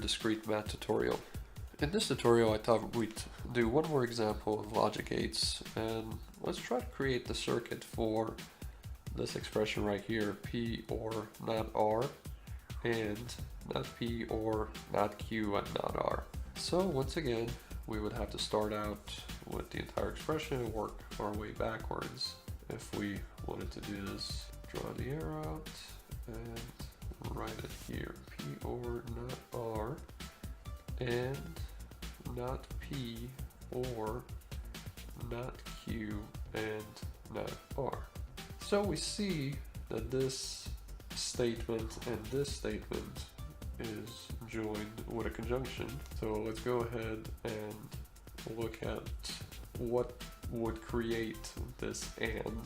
discrete math tutorial. In this tutorial I thought we'd do one more example of logic gates, and let's try to create the circuit for this expression right here, P or not R, and not P or not Q and not R. So once again, we would have to start out with the entire expression and work our way backwards. If we wanted to do this, draw the arrow out and write it here, P or not R, and not P or not Q and not R. So we see that this statement and this statement is joined with a conjunction. So let's go ahead and look at what would create this and.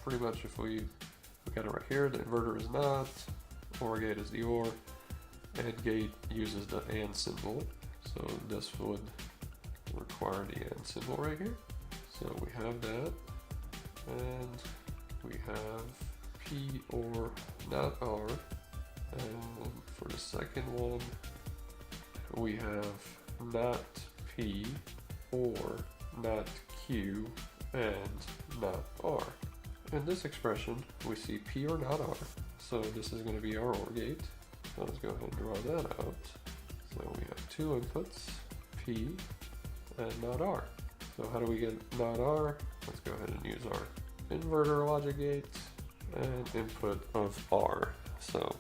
Pretty much if we look at it right here, the inverter is not, OR gate is the OR, AND gate uses the AND symbol. So this would require the AND symbol right here. So we have that, and we have P or not R, and for the second one we have not P or not Q and not R. In this expression we see P or not R, so this is going to be our OR gate. So let's go ahead and draw that out. So we have two inputs, P and not R. So how do we get not R? Let's go ahead and use our inverter logic gate and input of R. So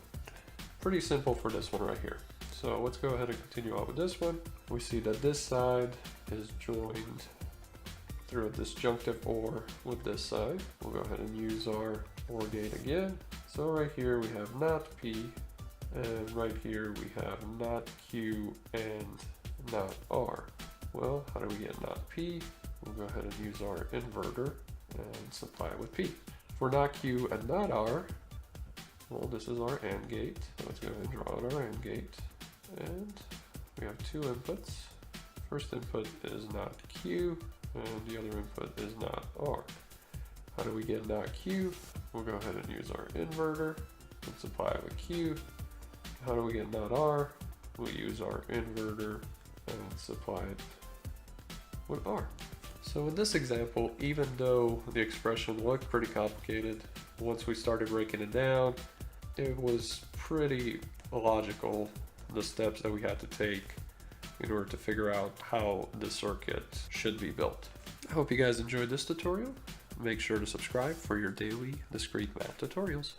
pretty simple for this one right here. So let's go ahead and continue on with this one. We see that this side is joined through a disjunctive OR with this side. We'll go ahead and use our OR gate again. So right here we have not P, and right here we have not Q and not R. Well, how do we get not P? We'll go ahead and use our inverter and supply it with P. For not Q and not R, well, this is our AND gate. So let's go ahead and draw out our AND gate. And we have two inputs. First input is not Q, and the other input is not R. How do we get not Q? We'll go ahead and use our inverter and supply it with Q. How do we get not R? We'll use our inverter and supply it with R. So in this example, even though the expression looked pretty complicated, once we started breaking it down, it was pretty logical, the steps that we had to take in order to figure out how the circuit should be built. I hope you guys enjoyed this tutorial. Make sure to subscribe for your daily discrete math tutorials.